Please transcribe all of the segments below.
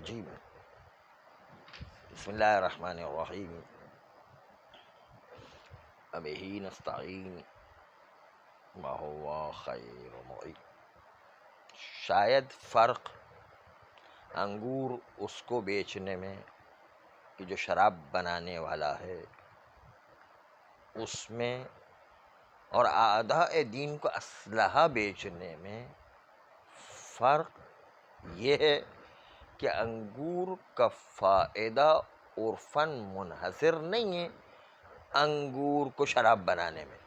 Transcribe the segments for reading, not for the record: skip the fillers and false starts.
الرجیم بسم اللہ الرحمن الرحیم ابہ نستعین وہو خیر معین۔ شاید فرق انگور اس کو بیچنے میں کہ جو شراب بنانے والا ہے اس میں، اور اعداء دین کو اسلحہ بیچنے میں فرق یہ ہے کہ انگور کا فائدہ عرفاً منحصر نہیں ہے انگور کو شراب بنانے میں،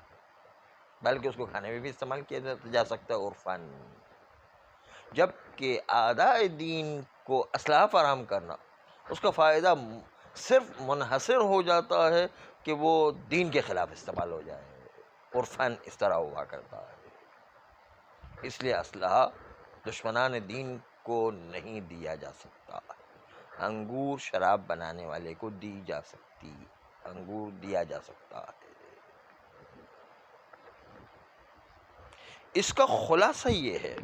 بلکہ اس کو کھانے میں بھی استعمال کیا جا سکتا ہے عرفاً، جبکہ اعداء دین کو اسلحہ فراہم کرنا اس کا فائدہ صرف منحصر ہو جاتا ہے کہ وہ دین کے خلاف استعمال ہو جائے، عرفاً اس طرح ہوا کرتا ہے۔ اس لیے اسلحہ دشمنان دین کو نہیں دیا جا سکتا، انگور شراب بنانے والے کو دی جا سکتی، انگور دیا جا سکتا ہے۔ اس کا خلاصہ یہ ہے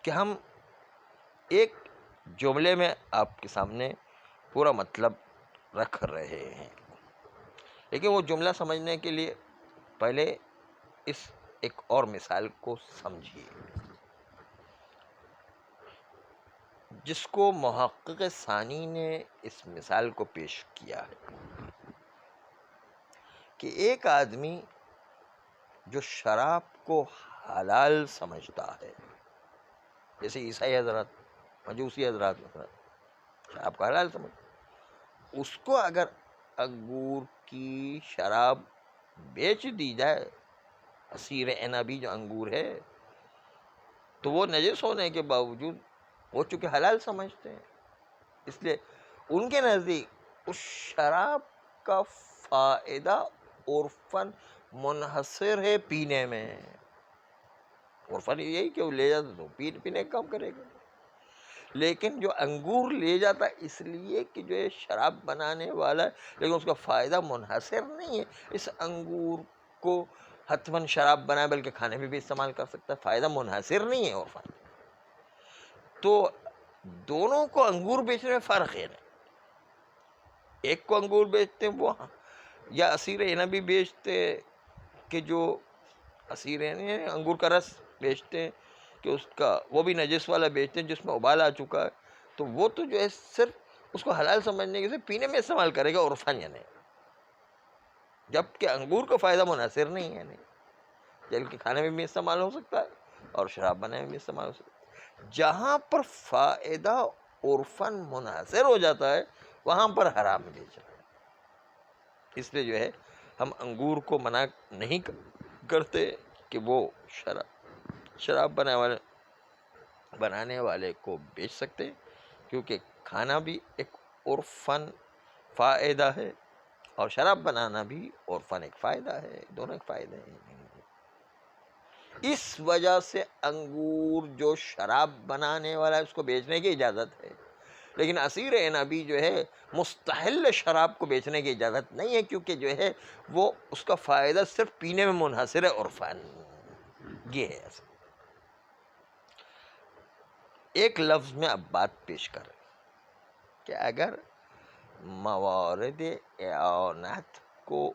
کہ ہم ایک جملے میں آپ کے سامنے پورا مطلب رکھ رہے ہیں، لیکن وہ جملہ سمجھنے کے لیے پہلے اس ایک اور مثال کو سمجھیے، جس کو محقق ثانی نے اس مثال کو پیش کیا ہے کہ ایک آدمی جو شراب کو حلال سمجھتا ہے، جیسے عیسائی حضرات، مجوسی حضرات شراب کو حلال سمجھتا، اس کو اگر انگور کی شراب بیچ دی جائے، عصیر عنبی جو انگور ہے، تو وہ نجس ہونے کے باوجود وہ چونکہ حلال سمجھتے ہیں، اس لیے ان کے نزدیک اس شراب کا فائدہ عرفاً منحصر ہے پینے میں، عرفاً یہی کہ وہ لے جاتا تو پینے کا کام کرے گا، لیکن جو انگور لے جاتا اس لیے کہ جو ہے شراب بنانے والا ہے، لیکن اس کا فائدہ منحصر نہیں ہے اس انگور کو حتماً شراب بنائے، بلکہ کھانے میں بھی استعمال کر سکتا ہے، فائدہ منحصر نہیں ہے عرفاً۔ تو دونوں کو انگور بیچنے میں فرق ہے نا، ایک کو انگور بیچتے ہیں وہ یا عصیر عنبی بیچتے کہ جو عصیر انگور کا رس بیچتے ہیں کہ اس کا وہ بھی نجس والا بیچتے ہیں جس میں ابال آ چکا ہے، تو وہ تو جو ہے صرف اس کو حلال سمجھنے کے سے پینے میں استعمال کرے گا عرفاً، یعنی جبکہ انگور کا فائدہ منحصر نہیں ہے، بلکہ کھانے میں بھی استعمال ہو سکتا ہے اور شراب بنانے میں بھی استعمال ہو سکتا ہے۔ جہاں پر فائدہ عرفاً منحصر ہو جاتا ہے وہاں پر حرام بیچنا ہے، اس لیے جو ہے ہم انگور کو منع نہیں کرتے کہ وہ شراب بنانے والے کو بیچ سکتے، کیونکہ کھانا بھی ایک عرفاً فائدہ ہے اور شراب بنانا بھی عرفاً ایک فائدہ ہے، دونوں ایک فائدے ہیں۔ اس وجہ سے انگور جو شراب بنانے والا ہے اس کو بیچنے کی اجازت ہے، لیکن عصیر عنبی جو ہے مستحل شراب کو بیچنے کی اجازت نہیں ہے، کیونکہ جو ہے وہ اس کا فائدہ صرف پینے میں منحصر ہے عرفاً۔ یہ ہے اصل ایک لفظ میں اب بات پیش کریں کہ اگر موارد اعانت کو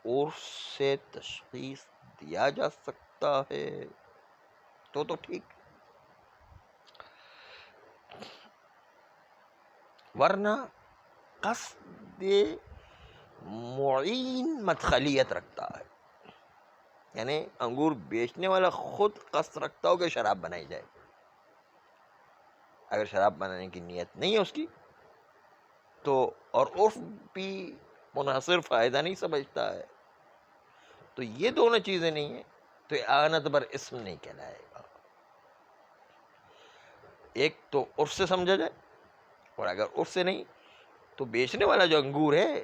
عرف سے تشخیص دیا جا سکتا ہے تو ٹھیک، ورنہ قصد معین مدخلیت رکھتا ہے، یعنی انگور بیچنے والا خود قصد رکھتا ہو کہ شراب بنائی جائے، اگر شراب بنانے کی نیت نہیں ہے اس کی تو، اور عرف بھی منحصر فائدہ نہیں سمجھتا ہے، تو یہ دونوں چیزیں نہیں ہیں تو اعانت بر اسم نہیں کہلائے گا۔ ایک تو عرف سے سمجھا جائے، اور اگر عرف سے نہیں تو بیچنے والا جو انگور ہے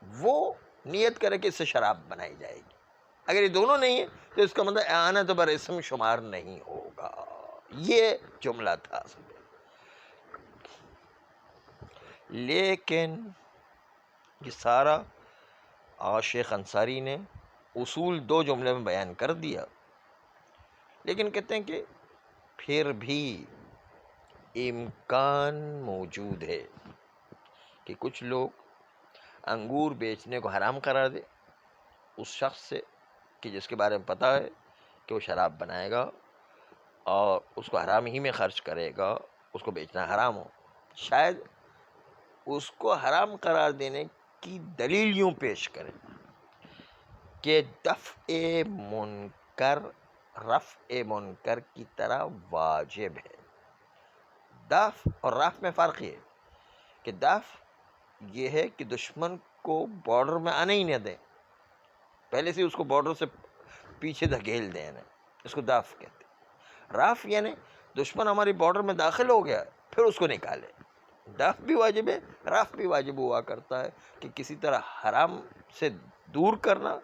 وہ نیت کرے کہ اس سے شراب بنائی جائے گی، اگر یہ دونوں نہیں ہے تو اس کا مطلب اعانت بر اسم شمار نہیں ہوگا۔ یہ جملہ تھا اصل میں، لیکن یہ سارا شیخ انصاری نے اصول دو جملے میں بیان کر دیا، لیکن کہتے ہیں کہ پھر بھی امکان موجود ہے کہ کچھ لوگ انگور بیچنے کو حرام قرار دے اس شخص سے کہ جس کے بارے میں پتہ ہے کہ وہ شراب بنائے گا اور اس کو حرام ہی میں خرچ کرے گا، اس کو بیچنا حرام ہو، شاید اس کو حرام قرار دینے کی دلیل یوں پیش کرے کہ دفع منکر رفع منکر کی طرح واجب ہے۔ دفع اور رفع میں فرق یہ ہے کہ دفع یہ ہے کہ دشمن کو بارڈر میں آنے ہی نہ دیں، پہلے سے اس کو بارڈر سے پیچھے دھکیل دیں، اس کو دفع کہتے ہیں۔ رفع یعنی دشمن ہماری بارڈر میں داخل ہو گیا پھر اس کو نکالے۔ دفع بھی واجب ہے، رفع بھی واجب ہوا کرتا ہے کہ کسی طرح حرام سے دور کرنا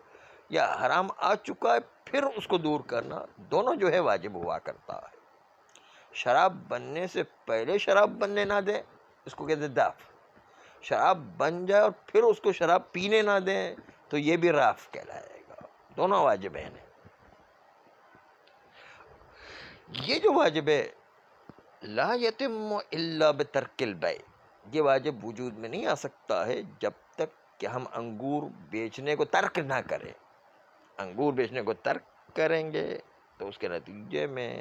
یا حرام آ چکا ہے پھر اس کو دور کرنا، دونوں جو ہے واجب ہوا کرتا ہے۔ شراب بننے سے پہلے شراب بننے نہ دیں، اس کو کہتے ہیں دفع۔ شراب بن جائے اور پھر اس کو شراب پینے نہ دیں تو یہ بھی رفع کہلائے گا، دونوں واجب ہیں۔ یہ جو واجب ہے لا یتم الا بترک البیع، یہ واجب وجود میں نہیں آ سکتا ہے جب تک کہ ہم انگور بیچنے کو ترک نہ کریں۔ انگور بیچنے کو ترک کریں گے تو اس کے نتیجے میں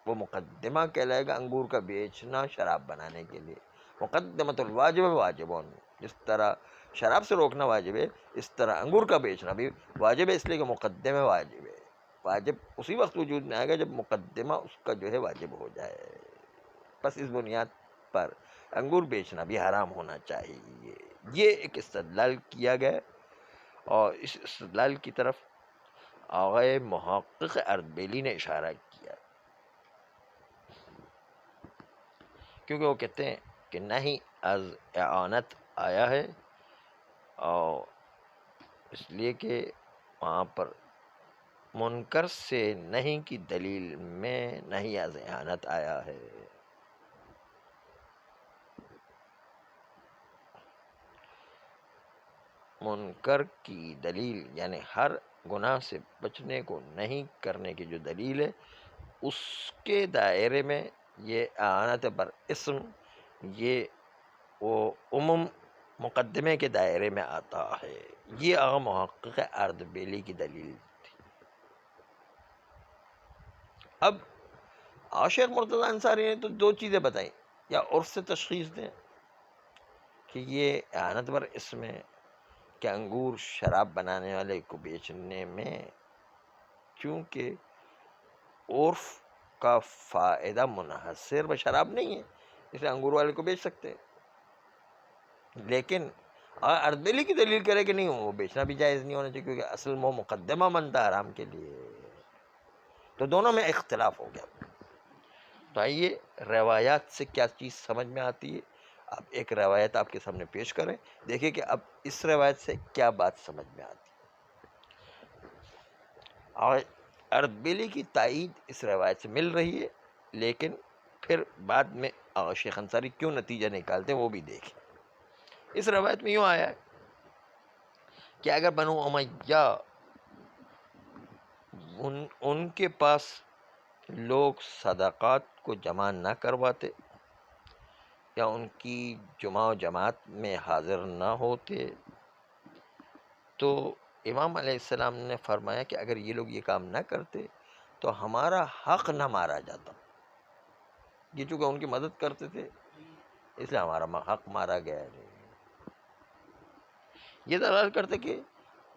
وہ مقدمہ کہلائے گا انگور کا بیچنا شراب بنانے کے لیے۔ مقدمۃ الواجب واجبون، جس طرح شراب سے روکنا واجب ہے اس طرح انگور کا بیچنا بھی واجب ہے، اس لیے کہ مقدمہ واجب ہے۔ واجب اسی وقت وجود میں آئے گا جب مقدمہ اس کا جو ہے واجب ہو جائے، بس اس بنیاد پر انگور بیچنا بھی حرام ہونا چاہیے۔ یہ ایک استدلال کیا گیا اور اس استدلال کی طرف آغای محقق اردبیلی نے اشارہ کیا، کیونکہ وہ کہتے ہیں کہ نہ ہی از اعانت آیا ہے اور اس لیے کہ وہاں پر منکر سے نہیں کی دلیل میں نہیں از اعانت آیا ہے۔ منکر کی دلیل یعنی ہر گناہ سے بچنے کو نہیں کرنے کی جو دلیل ہے اس کے دائرے میں یہ اعانت بر اسم یہ وہ عموم مقدمے کے دائرے میں آتا ہے۔ یہ آغا محقق اردبیلی کی دلیل تھی۔ اب شیخ مرتضی انصاری نے تو دو چیزیں بتائیں، یا عرف سے تشخیص دیں کہ یہ اعانت بر اسم ہے کہ انگور شراب بنانے والے کو بیچنے میں چونکہ عرف کا فائدہ منحصر بہ شراب نہیں ہے اس لیے انگور والے کو بیچ سکتے ہیں، لیکن اردبیلی کی دلیل کرے کہ نہیں وہ بیچنا بھی جائز نہیں ہونا چاہیے کیونکہ اصل وہ مقدمہ بنتا حرام کے لیے، تو دونوں میں اختلاف ہو گیا۔ تو آئیے روایات سے کیا چیز سمجھ میں آتی ہے، اب ایک روایت آپ کے سامنے پیش کریں، دیکھیں کہ اب اس روایت سے کیا بات سمجھ میں آتی ہے۔ اور اردبیلی کی تائید اس روایت سے مل رہی ہے، لیکن پھر بعد میں شیخ انصاری کیوں نتیجہ نکالتے ہیں وہ بھی دیکھیں۔ اس روایت میں یوں آیا ہے کہ اگر بنو امیہ ان کے پاس لوگ صدقات کو جمع نہ کرواتے یا ان کی جمعہ و جماعت میں حاضر نہ ہوتے تو امام علیہ السلام نے فرمایا کہ اگر یہ لوگ یہ کام نہ کرتے تو ہمارا حق نہ مارا جاتا، یہ چونکہ ان کی مدد کرتے تھے اس لیے ہمارا حق مارا گیا ہے۔ یہ دلالت کرتے کہ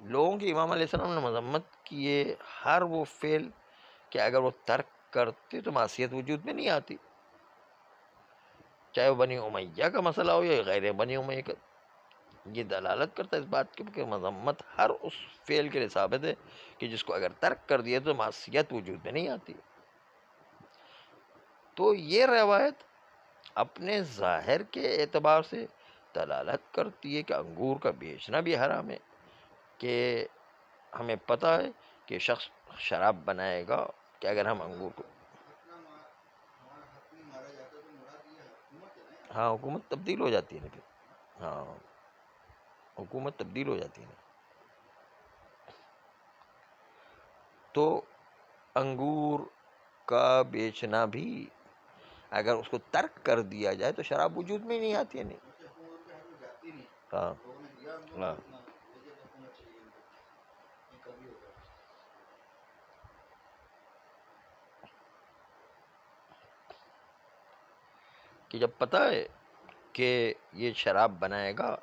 لوگوں کی امام علیہ السلام نے مذمت کیے ہر وہ فعل کہ اگر وہ ترک کرتے تو معصیت وجود میں نہیں آتی، چاہے وہ بنی امیہ کا مسئلہ ہو یا غیر بنی امیہ کا۔ یہ دلالت کرتا ہے اس بات کی کہ مذمت ہر اس فعل کے لیے ثابت ہے کہ جس کو اگر ترک کر دیا تو معصیت وجود میں نہیں آتی۔ تو یہ روایت اپنے ظاہر کے اعتبار سے دلالت کرتی ہے کہ انگور کا بیچنا بھی حرام ہے، کہ ہمیں پتہ ہے کہ شخص شراب بنائے گا کہ اگر ہم انگور کو ہاں حکومت تبدیل ہو جاتی ہے نا پھر، ہاں حکومت تبدیل ہو جاتی ہے نا۔ تو انگور کا بیچنا بھی اگر اس کو ترک کر دیا جائے تو شراب وجود میں نہیں آتی ہے. نہیں. ہاں ہاں کہ جب پتہ ہے کہ یہ شراب بنائے گا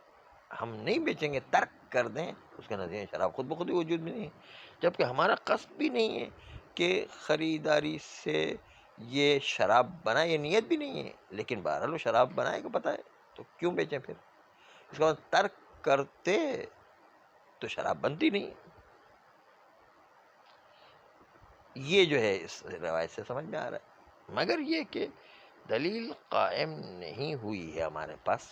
ہم نہیں بیچیں گے، ترک کر دیں، اس کے نتیجے شراب خود بخود ہی وجود میں نہیں ہے، جبکہ ہمارا قصد بھی نہیں ہے کہ خریداری سے یہ شراب بنائے، یہ نیت بھی نہیں ہے، لیکن بہرحال وہ شراب بنائے گا پتہ ہے تو کیوں بیچیں پھر. اس کے بعد ترک کرتے تو شراب بنتی نہیں. یہ جو ہے اس روایت سے سمجھ میں آ رہا ہے، مگر یہ کہ دلیل قائم نہیں ہوئی ہے ہمارے پاس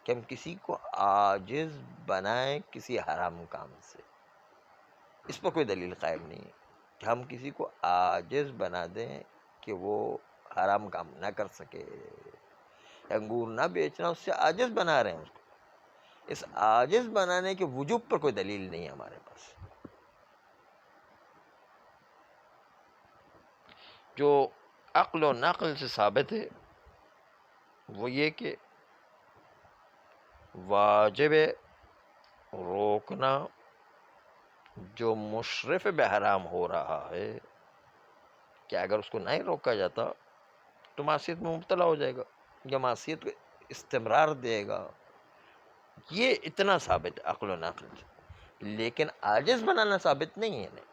کہ ہم کسی کو عاجز بنائیں کسی حرام کام سے. اس پر کوئی دلیل قائم نہیں ہے کہ ہم کسی کو عاجز بنا دیں کہ وہ حرام کام نہ کر سکے. انگور نہ بیچنا اس سے عاجز بنا رہے ہیں اس کو. اس عاجز بنانے کے وجوب پر کوئی دلیل نہیں ہے ہمارے پاس. جو عقل و نقل سے ثابت ہے وہ یہ کہ واجب روکنا جو مشرف بحرام ہو رہا ہے کہ اگر اس کو نہیں روکا جاتا تو معصیت میں مبتلا ہو جائے گا یا معصیت کو استمرار دے گا. یہ اتنا ثابت ہے عقل و نقل سے. لیکن عاجز بنانا ثابت نہیں ہے. نہیں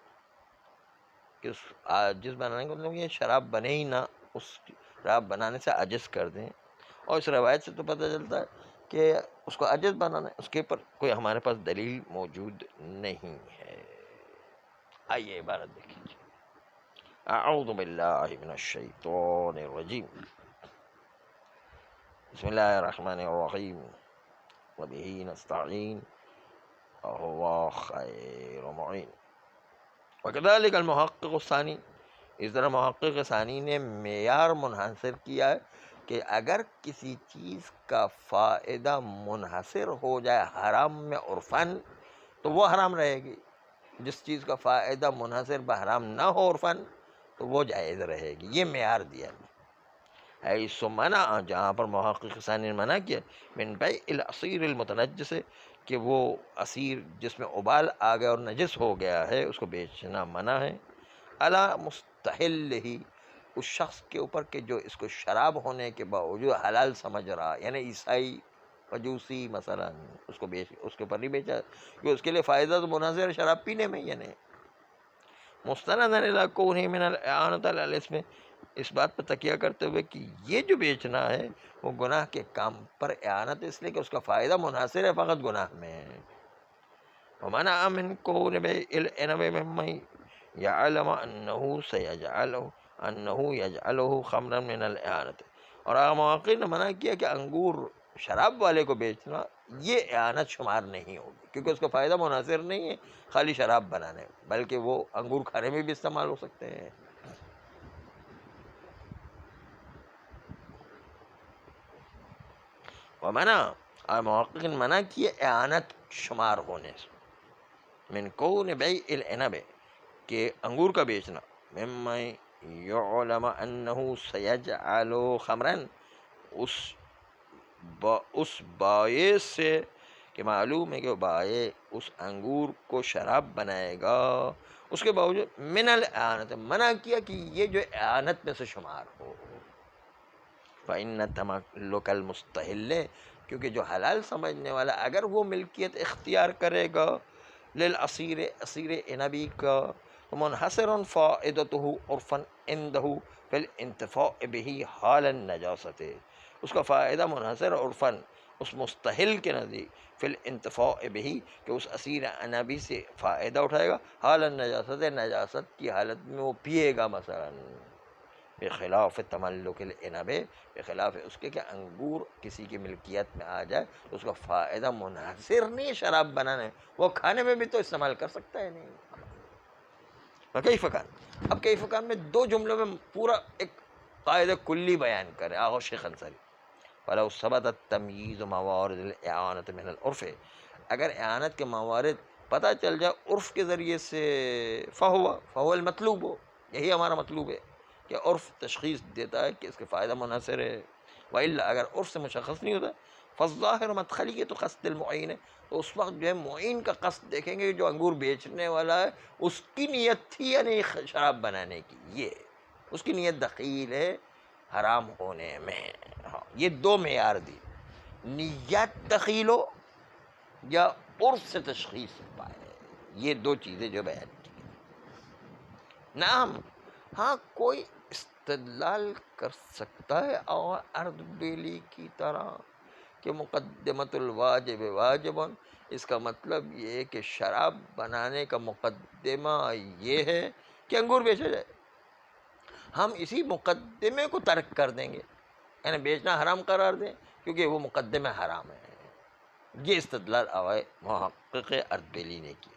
کہ اس عاجز بنانے کا مطلب یہ شراب بنے ہی نہ، اس شراب بنانے سے عاجز کر دیں. اور اس روایت سے تو پتہ چلتا ہے کہ اس کو عاجز بنانا ہے، اس کے پر کوئی ہمارے پاس دلیل موجود نہیں ہے. آئیے عبارت دیکھیے. اعوذ باللہ من الشیطان الرجیم، بسم اللہ الرحمن الرحیم، وبہ نستعین وہو خیر معین. وکذالک المحقق الثانی، اس طرح محقق ثانی نے معیار منحصر کیا ہے کہ اگر کسی چیز کا فائدہ منحصر ہو جائے حرام میں عرفاً تو وہ حرام رہے گی. جس چیز کا فائدہ منحصر بحرام نہ ہو عرفاً تو وہ جائز رہے گی. یہ معیار دیا. ایسو منع، جہاں پر محقق ثانی نے منع کیا من بیع العصیر المتنجس، کہ وہ عصیر جس میں ابال آ گیا اور نجس ہو گیا ہے اس کو بیچنا منع ہے. علی مستحل ہی، اس شخص کے اوپر کہ جو اس کو شراب ہونے کے باوجود حلال سمجھ رہا، یعنی عیسائی مجوسی مثلا اس کو بیچ، اس کے اوپر نہیں بیچا کہ اس کے لیے فائدہ تو منحصر ہے شراب پینے میں. یعنی مستند الی کونہ من الاعانۃ علی الاسم، اس بات پر تکیہ کرتے ہوئے کہ یہ جو بیچنا ہے وہ گناہ کے کام پر اعانت، اس لیے کہ اس کا فائدہ منحصر ہے فقط گناہ میں. ومنع من کون بیع العنب ممن یعلم انہ یجعلہ خمرا من الاعانۃ، اور مواقع نے منع کیا کہ انگور شراب والے کو بیچنا یہ اعانت شمار نہیں ہوگی، کیونکہ اس کا فائدہ منحصر نہیں ہے خالی شراب بنانے، بلکہ وہ انگور کھانے میں بھی استعمال ہو سکتے ہیں. ومنع، اور محقق نے منع کیا اعانت شمار ہونے سے، من کون بیع العنب، کہ انگور کا بیچنا، ممن یعلم انہ سیجعل خمرا، اس باعث سے کہ معلوم ہے کہ وہ بائع اس انگور کو شراب بنائے گا، اس کے باوجود من الاعانت، منع کیا کہ یہ جو اعانت میں سے شمار ہو. فإن تملک المستحل، کیونکہ جو حلال سمجھنے والا اگر وہ ملکیت اختیار کرے گا للعصیر، عصیر عنبی کا، منحصر فائدتہ عرفا عنده فی الانتفاع به حال النجاست، اس کا فائدہ منحصر عرفا اس مستحل کے نزدیک فی الانتفاع به، کہ اس عصیر عنبی سے فائدہ اٹھائے گا حال النجاست، نجاست کی حالت میں وہ پیے گا مثلا. بخلاف تملک العنب، بخلاف اس کے کہ انگور کسی کی ملکیت میں آ جائے تو اس کا فائدہ منحصر نہیں شراب بنانے، وہ کھانے میں بھی تو استعمال کر سکتا ہے. نہیں کیف کان، اب کیف کان میں دو جملوں میں پورا ایک قاعدہ کلی بیان کرے آغا شیخ انصاری. فلو ثبت التمییز موارد الاعانت من العرف، اگر اعانت کے موارد پتہ چل جائے عرف کے ذریعے سے، فہو المطلوب، یہی ہمارا مطلوب ہے کہ عرف تشخیص دیتا ہے کہ اس کے فائدہ منحصر ہے، وإلا اگر عرف سے مشخص نہیں ہوتا فالظاہر مدخلی تو قصد المعین ہے، تو اس وقت جو ہے معین کا قصد دیکھیں گے، جو انگور بیچنے والا ہے اس کی نیت تھی یعنی شراب بنانے کی، یہ اس کی نیت دخیل ہے حرام ہونے میں. ہاں یہ دو معیار دی، نیت دخیل ہو یا عرف سے تشخیص پائے، یہ دو چیزیں جو بیان کی. نعم ہاں کوئی استدلال کر سکتا ہے اور اردبیلی کی طرح کہ مقدمۃ الواجب واجبن، اس کا مطلب یہ ہے کہ شراب بنانے کا مقدمہ یہ ہے کہ انگور بیچا جائے، ہم اسی مقدمے کو ترک کر دیں گے، یعنی بیچنا حرام قرار دیں کیونکہ وہ مقدمہ حرام ہے. یہ استدلال آوائے محقق اردبیلی نے کی.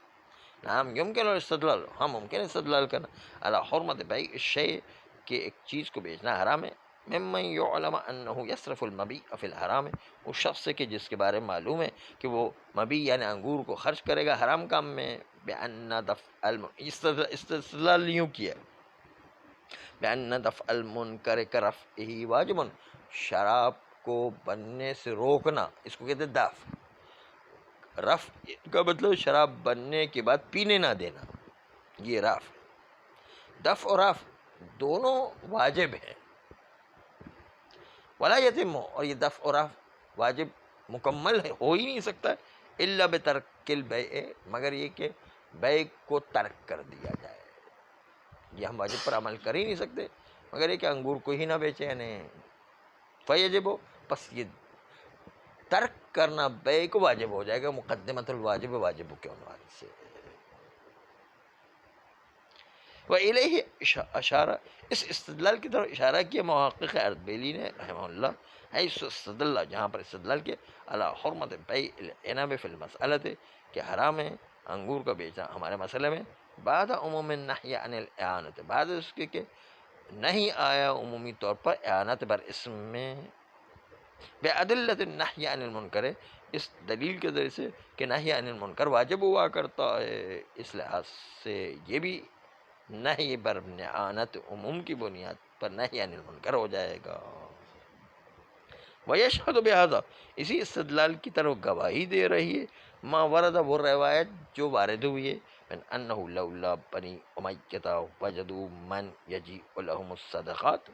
نعم یمکن الاستدلال، ہم ممکن استدلال کرنا علی حرمت بیع الشیء کہ ایک چیز کو بیچنا حرام ہے، ممن یعلم انہ یصرف المبیع فی الحرام، اس شخص سے کہ جس کے بارے میں معلوم ہے کہ وہ مبیع یعنی انگور کو خرچ کرے گا حرام کام میں. بأن دفع استدلال یوں کیا بأن دفع المنکر کرفعہ واجب، شراب کو بننے سے روکنا اس کو کہتے دفع. رفع کا مطلب شراب بننے کے بعد پینے نہ دینا، یہ رفع. دفع اور رفع دونوں واجب ہیں. ولا یتم، اور یہ دفع اور رفع واجب مکمل ہے، ہو ہی نہیں سکتا الا بترک البیع، مگر یہ کہ بیع کو ترک کر دیا جائے. یہ ہم واجب پر عمل کر ہی نہیں سکتے مگر یہ کہ انگور کو ہی نہ بیچے، یعنی فیجب، پس یہ ترک کرنا بیع کو واجب ہو جائے گا مقدمۃ الواجب واجب کے عنوان سے. وَإِلَيْهِ اشارہ، اس استدلال کی طرف اشارہ کیا محقق اردبیلی نے رحمہ اللہ، حیث استدل، جہاں پر استدلال کیا علی حرمت بیع العنب فی المسألۃ کہ حرام ہے انگور کا بیچنا ہمارے مسئلے میں، بعد عموم النہی عن الاعانۃ، بعد اس کے کہ نہیں آیا عمومی طور پر اعانت بر اسم میں، بأدلۃ النہی عن المنکر، اس دلیل کے ذریعے سے کہ نہی عن المنکر واجب ہوا کرتا ہے، اس لحاظ سے یہ بھی نہی بر اعانت عموم کی بنیاد پر نہی عن المنکر ہو جائے گا. ویشہد بہذا، اسی استدلال کی طرف گواہی دے رہی ہے ما ورد، وہ روایت جو وارد ہوئی ہے، من انہ لولا بنی امیہ وجدوا من یجیء لهم الصدقات،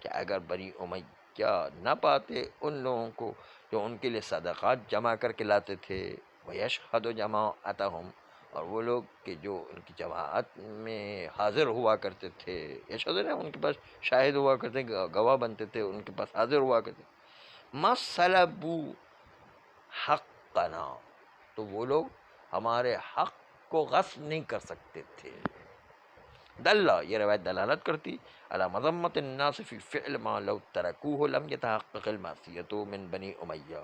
کہ اگر بنی امیہ نہ پاتے ان لوگوں کو جو ان کے لیے صدقات جمع کر کے لاتے تھے، ویشہد جماعتہم، اور وہ لوگ کہ جو ان کی جماعت میں حاضر ہوا کرتے تھے، یشہد نا ان کے پاس شاہد ہوا کرتے، گواہ بنتے تھے، ان کے پاس حاضر ہوا کرتے، ما صلبوا حقنا، تو وہ لوگ ہمارے حق کو غصب نہیں کر سکتے تھے. دلہ، یہ روایت دلالت کرتی علی مذمت الناس فی فعل ما لو ترکوہ لم یتحقق المعصیۃ من بنی امیہ،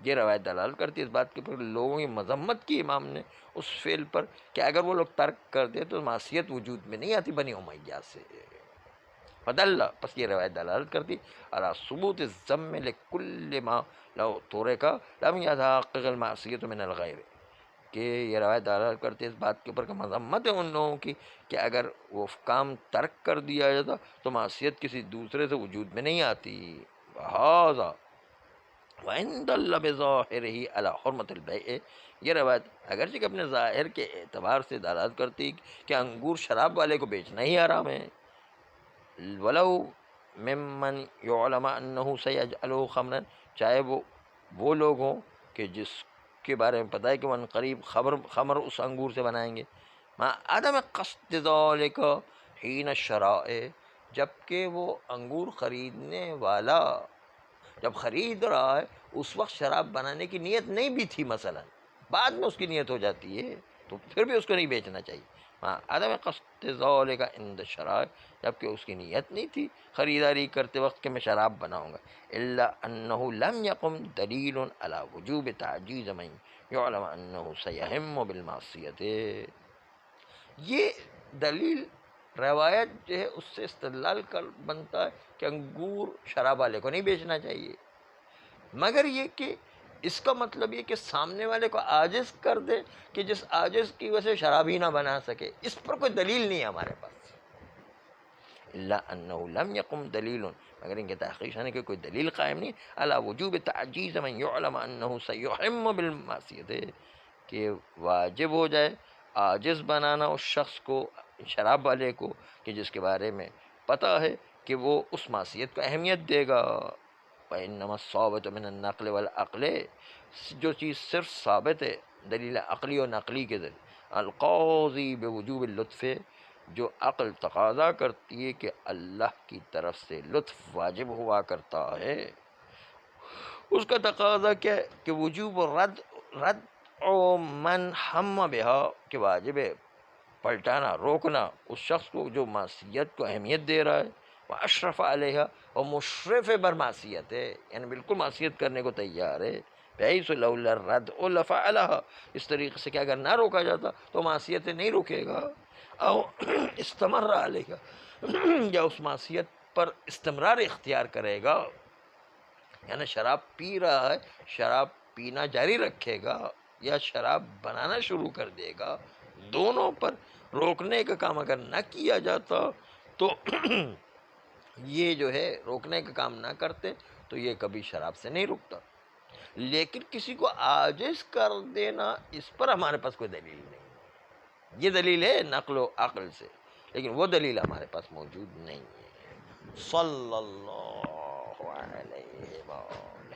یہ روایت دلالت کرتی اس بات کے پر لوگوں کی مذمت کی امام نے اس فعل پر کہ اگر وہ لوگ ترک کر دے تو معصیت وجود میں نہیں آتی بنی امیہ سے. فدلہ، پس یہ روایت دلالت کرتی علی ثبوت الذم لکل ما لو ترک لم یتحقق المعصیۃ من الغیر، کہ یہ روایت دلالت کرتی ہے اس بات کے اوپر کہ مذمت ہے ان لوگوں کی کہ اگر وہ کام ترک کر دیا جاتا تو معصیت کسی دوسرے سے وجود میں نہیں آتی. هذا وَإِن دَلَّ بِظَاهِرِهِ عَلَى حُرْمَةِ الْبَيْعِ، یہ روایت اگرچہ کہ اپنے ظاہر کے اعتبار سے دلالت کرتی کہ انگور شراب والے کو بیچنا ہی حرام ہے، وَلَوْ مِمَّنْ يُعْلَمَ أَنَّهُ سَيَجْعَلُهُ خَمْرًا، چاہے وہ لوگ ہوں کہ جس کے بارے میں پتہ ہے کہ وہ قریب خمر اس انگور سے بنائیں گے، مع عدم قصد ذلك حین الشراء، جبکہ وہ انگور خریدنے والا جب خرید رہا ہے اس وقت شراب بنانے کی نیت نہیں بھی تھی، مثلا بعد میں اس کی نیت ہو جاتی ہے تو پھر بھی اس کو نہیں بیچنا چاہیے. ہاں عدم قصد ذلك عند الشراء، جبکہ اس کی نیت نہیں تھی خریداری کرتے وقت کہ میں شراب بناؤں گا. الا انه لم يقم دلیل على وجوب تعجیز من يعلم انه سيهم بالمعصیت، یہ دلیل روایت جو ہے اس سے استدلال کر بنتا ہے کہ انگور شراب والے کو نہیں بیچنا چاہیے، مگر یہ کہ اس کا مطلب یہ کہ سامنے والے کو عاجز کر دے کہ جس عاجز کی وجہ سے شراب ہی نہ بنا سکے، اس پر کوئی دلیل نہیں ہے ہمارے پاس. الا انه لم يقم دلیل، مگر ان کے تحقیق ہے کہ کوئی دلیل قائم نہیں علی وجوب تعجیز من يعلم انه سيحم بالمعصیت، کہ واجب ہو جائے عاجز بنانا اس شخص کو، شراب والے کو، کہ جس کے بارے میں پتہ ہے کہ وہ اس معصیت کو اہمیت دے گا۔ وَإِنَّمَا الصَّابِتُ مِنَ النَّقْلِ وَالْعَقْلِ، جو چیز صرف ثابت ہے دلیل عقلی اور نقلی کے ذریعے، القاضی بوجوب اللطف، جو عقل تقاضا کرتی ہے کہ اللہ کی طرف سے لطف واجب ہوا کرتا ہے، اس کا تقاضا کیا ہے کہ وجوب رد او من ہم بہا، کہ واجب ہے پلٹانا، روکنا اس شخص کو جو معصیت کو اہمیت دے رہا ہے، واشرف علیہا، اور مشرف بر معصیت ہے، یعنی بالکل معصیت کرنے کو تیار ہے، بحیث لولا الردع لفعلها، اس طریقے سے کہ اگر نہ روکا جاتا تو معصیت نہیں روکے گا، او استمر علیہا، یا اس معصیت پر استمرار اختیار کرے گا، یعنی شراب پی رہا ہے شراب پینا جاری رکھے گا یا شراب بنانا شروع کر دے گا، دونوں پر روکنے کا کام اگر نہ کیا جاتا تو یہ جو ہے روکنے کا کام نہ کرتے تو یہ کبھی شراب سے نہیں رکتا۔ لیکن کسی کو عاجز کر دینا، اس پر ہمارے پاس کوئی دلیل نہیں، یہ دلیل ہے نقل و عقل سے، لیکن وہ دلیل ہمارے پاس موجود نہیں ہے۔ صلی اللہ علیہ وسلم۔